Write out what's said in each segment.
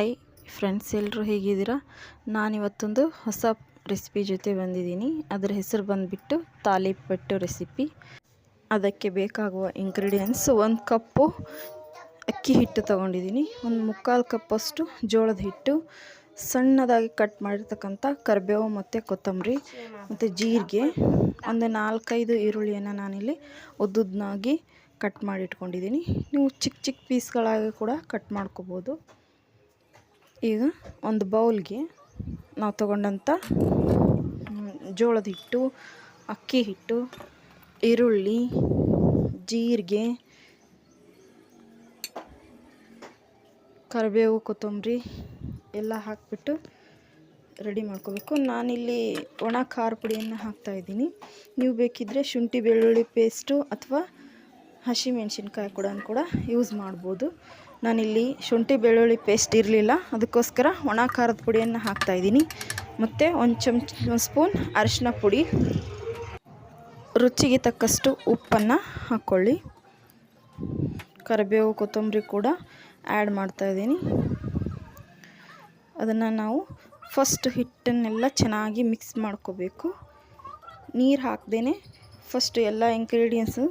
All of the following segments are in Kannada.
ಹಾಯ್ ಫ್ರೆಂಡ್ಸ್, ಎಲ್ಲರೂ ಹೇಗಿದ್ದೀರಾ? ನಾನಿವತ್ತೊಂದು ಹೊಸ ರೆಸಿಪಿ ಜೊತೆ ಬಂದಿದ್ದೀನಿ. ಅದರ ಹೆಸರು ಬಂದುಬಿಟ್ಟು ತಾಲಿಪಟ್ಟು ರೆಸಿಪಿ. ಅದಕ್ಕೆ ಬೇಕಾಗುವ ಇಂಗ್ರೀಡಿಯೆಂಟ್ಸ್: 1 ಕಪ್ಪು ಅಕ್ಕಿ ಹಿಟ್ಟು ತೊಗೊಂಡಿದ್ದೀನಿ, ಒಂದು 3/4 ಕಪ್ಪಷ್ಟು ಜೋಳದ ಹಿಟ್ಟು, ಸಣ್ಣದಾಗಿ ಕಟ್ ಮಾಡಿರ್ತಕ್ಕಂಥ ಕರಿಬೇವು ಮತ್ತು ಕೊತ್ತಂಬರಿ ಮತ್ತು ಜೀರಿಗೆ, ಒಂದು 4-5 ಈರುಳ್ಳಿಯನ್ನು ನಾನಿಲ್ಲಿ ಉದ್ದುದ್ದನಾಗಿ ಕಟ್ ಮಾಡಿ ಇಟ್ಕೊಂಡಿದ್ದೀನಿ. ನೀವು ಚಿಕ್ಕ ಚಿಕ್ಕ ಪೀಸ್ಗಳಾಗಿ ಕೂಡ ಕಟ್ ಮಾಡ್ಕೋಬೋದು. ಈಗ ಒಂದು ಬೌಲ್ಗೆ ನಾವು ತಗೊಂಡಂಥ ಜೋಳದ ಹಿಟ್ಟು, ಅಕ್ಕಿ ಹಿಟ್ಟು, ಈರುಳ್ಳಿ, ಜೀರಿಗೆ, ಕರಿಬೇವು, ಕೊತ್ತಂಬರಿ ಎಲ್ಲ ಹಾಕಿಬಿಟ್ಟು ರೆಡಿ ಮಾಡ್ಕೋಬೇಕು. ನಾನಿಲ್ಲಿ ಒಣ ಖಾರ ಪುಡಿಯನ್ನು ಹಾಕ್ತಾಯಿದ್ದೀನಿ. ನೀವು ಬೇಕಿದ್ದರೆ ಶುಂಠಿ ಬೆಳ್ಳುಳ್ಳಿ ಪೇಸ್ಟು ಅಥವಾ ಹಸಿಮೆಣ್ಸಿನ್ಕಾಯಿ ಕೂಡ ಯೂಸ್ ಮಾಡ್ಬೋದು. ನಾನಿಲ್ಲಿ ಶುಂಠಿ ಬೆಳ್ಳುಳ್ಳಿ ಪೇಸ್ಟ್ ಇರಲಿಲ್ಲ, ಅದಕ್ಕೋಸ್ಕರ ಒಣ ಖಾರದ ಪುಡಿಯನ್ನು ಹಾಕ್ತಾಯಿದ್ದೀನಿ. ಮತ್ತು ಒಂದು ಸ್ಪೂನ್ ಅರಿಶಿನ ಪುಡಿ, ರುಚಿಗೆ ತಕ್ಕಷ್ಟು ಉಪ್ಪನ್ನು ಹಾಕ್ಕೊಳ್ಳಿ. ಕರಿಬೇವು ಕೊತ್ತಂಬರಿ ಕೂಡ ಆ್ಯಡ್ ಮಾಡ್ತಾಯಿದ್ದೀನಿ. ಅದನ್ನು ನಾವು ಫಸ್ಟ್ ಹಿಟ್ಟನ್ನೆಲ್ಲ ಚೆನ್ನಾಗಿ ಮಿಕ್ಸ್ ಮಾಡ್ಕೋಬೇಕು. ನೀರು ಹಾಕ್ದೇ ಫಸ್ಟ್ ಎಲ್ಲ ಇಂಗ್ರೀಡಿಯೆಂಟ್ಸು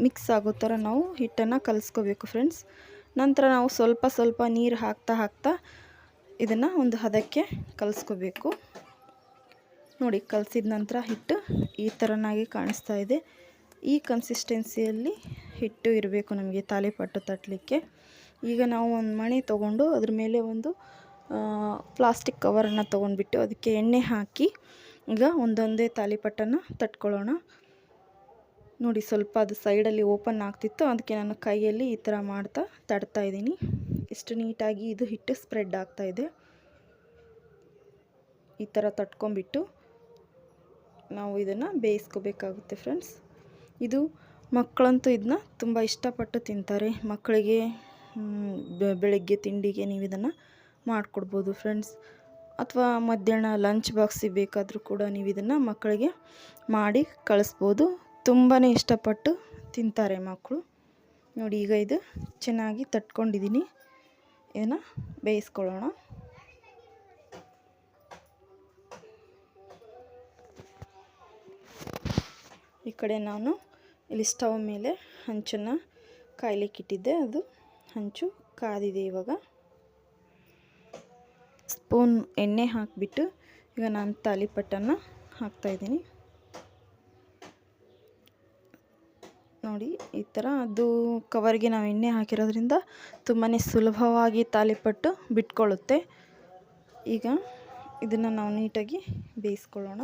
ಮಿಕ್ಸ್ ಆಗೋ ಥರ ನಾವು ಹಿಟ್ಟನ್ನು ಕಲಿಸ್ಕೋಬೇಕು ಫ್ರೆಂಡ್ಸ್. ನಂತರ ನಾವು ಸ್ವಲ್ಪ ಸ್ವಲ್ಪ ನೀರು ಹಾಕ್ತಾ ಇದನ್ನು ಒಂದು ಹದಕ್ಕೆ ಕಲಿಸ್ಕೋಬೇಕು. ನೋಡಿ, ಕಲಸಿದ ನಂತರ ಹಿಟ್ಟು ಈ ಥರನಾಗಿ ಕಾಣಿಸ್ತಾ ಇದೆ. ಈ ಕನ್ಸಿಸ್ಟೆನ್ಸಿಯಲ್ಲಿ ಹಿಟ್ಟು ಇರಬೇಕು ನಮಗೆ ತಾಲಿಪಟ್ಟು ತಟ್ಟಲಿಕ್ಕೆ. ಈಗ ನಾವು ಒಂದು ಮಣೆ ತೊಗೊಂಡು ಅದ್ರ ಮೇಲೆ ಒಂದು ಪ್ಲಾಸ್ಟಿಕ್ ಕವರನ್ನು ತೊಗೊಂಡ್ಬಿಟ್ಟು ಅದಕ್ಕೆ ಎಣ್ಣೆ ಹಾಕಿ ಈಗ ಒಂದೊಂದೇ ತಾಲಿಪಟ್ಟನ್ನು ತಟ್ಕೊಳ್ಳೋಣ. ನೋಡಿ, ಸ್ವಲ್ಪ ಅದು ಸೈಡಲ್ಲಿ ಓಪನ್ ಆಗ್ತಿತ್ತು, ಅದಕ್ಕೆ ನಾನು ಕೈಯಲ್ಲಿ ಈ ಥರ ಮಾಡ್ತಾ ತಡ್ತಾಯಿದ್ದೀನಿ. ಎಷ್ಟು ನೀಟಾಗಿ ಇದು ಹಿಟ್ಟು ಸ್ಪ್ರೆಡ್ ಆಗ್ತಾಯಿದೆ. ಈ ಥರ ತಟ್ಕೊಂಬಿಟ್ಟು ನಾವು ಇದನ್ನು ಬೇಯಿಸ್ಕೋಬೇಕಾಗುತ್ತೆ ಫ್ರೆಂಡ್ಸ್. ಇದು ಮಕ್ಕಳಂತೂ ಇದನ್ನ ತುಂಬ ಇಷ್ಟಪಟ್ಟು ತಿಂತಾರೆ. ಮಕ್ಕಳಿಗೆ ಬೆಳಗ್ಗೆ ತಿಂಡಿಗೆ ನೀವು ಇದನ್ನು ಮಾಡಿಕೊಡ್ಬೋದು ಫ್ರೆಂಡ್ಸ್. ಅಥವಾ ಮಧ್ಯಾಹ್ನ ಲಂಚ್ ಬಾಕ್ಸಿಗೆ ಬೇಕಾದರೂ ಕೂಡ ನೀವು ಇದನ್ನು ಮಕ್ಕಳಿಗೆ ಮಾಡಿ ಕಳಿಸ್ಬೋದು. ತುಂಬಾ ಇಷ್ಟಪಟ್ಟು ತಿಂತಾರೆ ಮಕ್ಕಳು. ನೋಡಿ, ಈಗ ಇದು ಚೆನ್ನಾಗಿ ತಟ್ಕೊಂಡಿದ್ದೀನಿ. ಇದನ್ನು ಬೇಯಿಸ್ಕೊಳ್ಳೋಣ. ಈ ಕಡೆ ನಾನು ಇಲ್ಲಿ ಸ್ಟವ್ ಮೇಲೆ ಹಂಚನ್ನು ಕಾಯ್ಲಿಕ್ಕೆ ಇಟ್ಟಿದ್ದೆ. ಅದು ಹಂಚು ಕಾದಿದೆ. ಇವಾಗ ಸ್ಪೂನ್ ಎಣ್ಣೆ ಹಾಕಿಬಿಟ್ಟು ಈಗ ನಾನು ತಾಲಿಪಟ್ಟನ್ನು ಹಾಕ್ತಾಯಿದ್ದೀನಿ. ನೋಡಿ, ಈ ಥರ ಅದು ಕವರ್ಗೆ ನಾವು ಎಣ್ಣೆ ಹಾಕಿರೋದ್ರಿಂದ ತುಂಬಾ ಸುಲಭವಾಗಿ ತಾಲಿಪಟ್ಟು ಬಿಟ್ಕೊಳ್ಳುತ್ತೆ. ಈಗ ಇದನ್ನು ನಾವು ನೀಟಾಗಿ ಬೇಯಿಸ್ಕೊಳ್ಳೋಣ.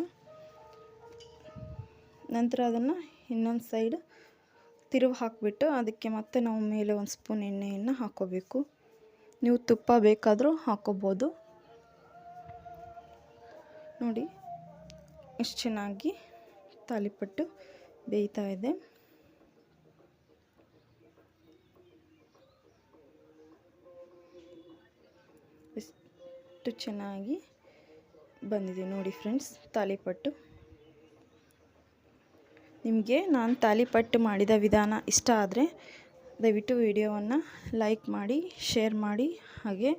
ನಂತರ ಅದನ್ನು ಇನ್ನೊಂದು ಸೈಡ್ ತಿರುವು ಹಾಕಿಬಿಟ್ಟು ಅದಕ್ಕೆ ಮತ್ತೆ ನಾವು ಮೇಲೆ ಒಂದು ಸ್ಪೂನ್ ಎಣ್ಣೆಯನ್ನು ಹಾಕ್ಕೋಬೇಕು. ನೀವು ತುಪ್ಪ ಬೇಕಾದರೂ ಹಾಕ್ಕೋಬೋದು. ನೋಡಿ, ಎಷ್ಟು ಚೆನ್ನಾಗಿ ತಾಲಿಪಟ್ಟು ಬೇಯ್ತಾ ಇದೆ. ಎಷ್ಟು ಚೆನ್ನಾಗಿ ಬಂದಿದೆ ನೋಡಿ ಫ್ರೆಂಡ್ಸ್ ತಾಲಿಪಟ್ಟು. ನಿಮಗೆ ನಾನು ತಾಲಿಪಟ್ಟು ಮಾಡಿದ ವಿಧಾನ ಇಷ್ಟ ಆದರೆ ದಯವಿಟ್ಟು ವಿಡಿಯೋವನ್ನು ಲೈಕ್ ಮಾಡಿ, ಶೇರ್ ಮಾಡಿ. ಹಾಗೆ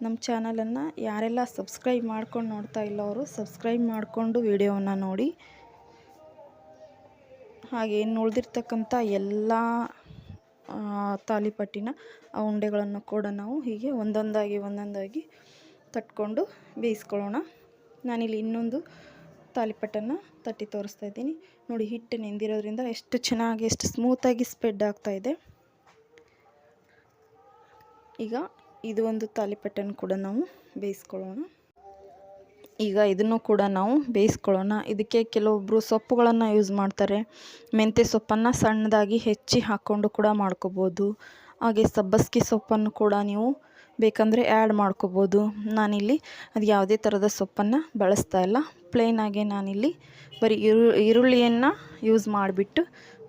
ನಮ್ಮ ಚಾನಲನ್ನು ಯಾರೆಲ್ಲ ಸಬ್ಸ್ಕ್ರೈಬ್ ಮಾಡ್ಕೊಂಡು ನೋಡ್ತಾ ಇಲ್ಲ ಅವರು ಸಬ್ಸ್ಕ್ರೈಬ್ ಮಾಡಿಕೊಂಡು ವಿಡಿಯೋವನ್ನು ನೋಡಿ. ಹಾಗೆ ಇನ್ನು ಉಳಿದಿರ್ತಕ್ಕಂಥ ಎಲ್ಲ ತಾಲಿಪಟ್ಟಿನ ಆ ಉಂಡೆಗಳನ್ನು ಕೂಡ ನಾವು ಹೀಗೆ ಒಂದೊಂದಾಗಿ ತಟ್ಕೊಂಡು ಬೇಯಿಸ್ಕೊಳ್ಳೋಣ. ನಾನಿಲ್ಲಿ ಇನ್ನೊಂದು ತಾಲಿಪಟ್ಟನ್ನು ತಟ್ಟಿ ತೋರಿಸ್ತಾ ಇದ್ದೀನಿ. ನೋಡಿ, ಹಿಟ್ಟು ನೆಂದಿರೋದ್ರಿಂದ ಎಷ್ಟು ಚೆನ್ನಾಗಿ ಎಷ್ಟು ಸ್ಮೂತಾಗಿ ಸ್ಪ್ರೆಡ್ ಆಗ್ತಾಯಿದೆ. ಈಗ ಇದು ಒಂದು ತಾಲಿಪಟ್ಟನ್ನು ಕೂಡ ನಾವು ಬೇಯಿಸ್ಕೊಳ್ಳೋಣ. ಈಗ ಇದನ್ನು ಕೂಡ ನಾವು ಬೇಯಿಸ್ಕೊಳ್ಳೋಣ. ಇದಕ್ಕೆ ಕೆಲವೊಬ್ಬರು ಸೊಪ್ಪುಗಳನ್ನು ಯೂಸ್ ಮಾಡ್ತಾರೆ. ಮೆಂತ್ಯ ಸೊಪ್ಪನ್ನು ಸಣ್ಣದಾಗಿ ಹೆಚ್ಚಿ ಹಾಕ್ಕೊಂಡು ಕೂಡ ಮಾಡ್ಕೋಬೋದು. ಹಾಗೆ ಸಬ್ಬಸಿಗೆ ಸೊಪ್ಪನ್ನು ಕೂಡ ನೀವು ಬೇಕಂದರೆ ಆ್ಯಡ್ ಮಾಡ್ಕೋಬೋದು. ನಾನಿಲ್ಲಿ ಅದು ಯಾವುದೇ ಥರದ ಸೊಪ್ಪನ್ನು ಬಳಸ್ತಾ ಇಲ್ಲ. ಪ್ಲೇನಾಗೆ ನಾನಿಲ್ಲಿ ಬರೀ ಈರುಳ್ಳಿಯನ್ನು ಯೂಸ್ ಮಾಡಿಬಿಟ್ಟು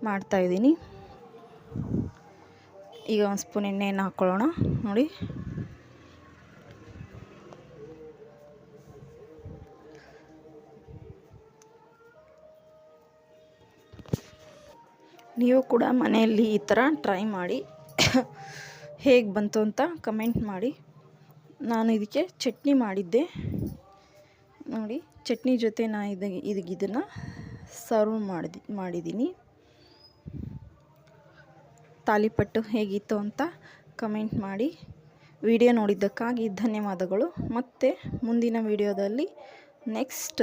ಮಾಡ್ತಾಯಿದ್ದೀನಿ. ಈಗ ಒಂದು ಸ್ಪೂನ್ ಎಣ್ಣೆಯನ್ನು ಹಾಕ್ಕೊಳ್ಳೋಣ. ನೋಡಿ, ನೀವು ಕೂಡ ಮನೆಯಲ್ಲಿ ಈ ಥರ ಟ್ರೈ ಮಾಡಿ ಹೇಗೆ ಬಂತು ಅಂತ ಕಮೆಂಟ್ ಮಾಡಿ. ನಾನು ಇದಕ್ಕೆ ಚಟ್ನಿ ಮಾಡಿದ್ದೆ ನೋಡಿ. ಚಟ್ನಿ ಜೊತೆ ನಾನು ಇದನ್ನು ಸರ್ವ್ ಮಾಡಿದ್ದೀನಿ. ತಾಲಿಪಟ್ಟು ಹೇಗಿತ್ತು ಅಂತ ಕಮೆಂಟ್ ಮಾಡಿ. ವಿಡಿಯೋ ನೋಡಿದ್ದಕ್ಕಾಗಿ ಧನ್ಯವಾದಗಳು. ಮತ್ತು ಮುಂದಿನ ವಿಡಿಯೋದಲ್ಲಿ ನೆಕ್ಸ್ಟ್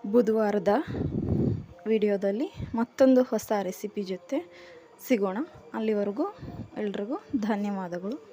ಬುಧವಾರದ ವಿಡಿಯೋದಲ್ಲಿ ಮತ್ತೊಂದು ಹೊಸ ರೆಸಿಪಿ ಜೊತೆ ಸಿಗೋಣ. ಅಲ್ಲಿವರೆಗೂ ಎಲ್ರಿಗೂ ಧನ್ಯವಾದಗಳು.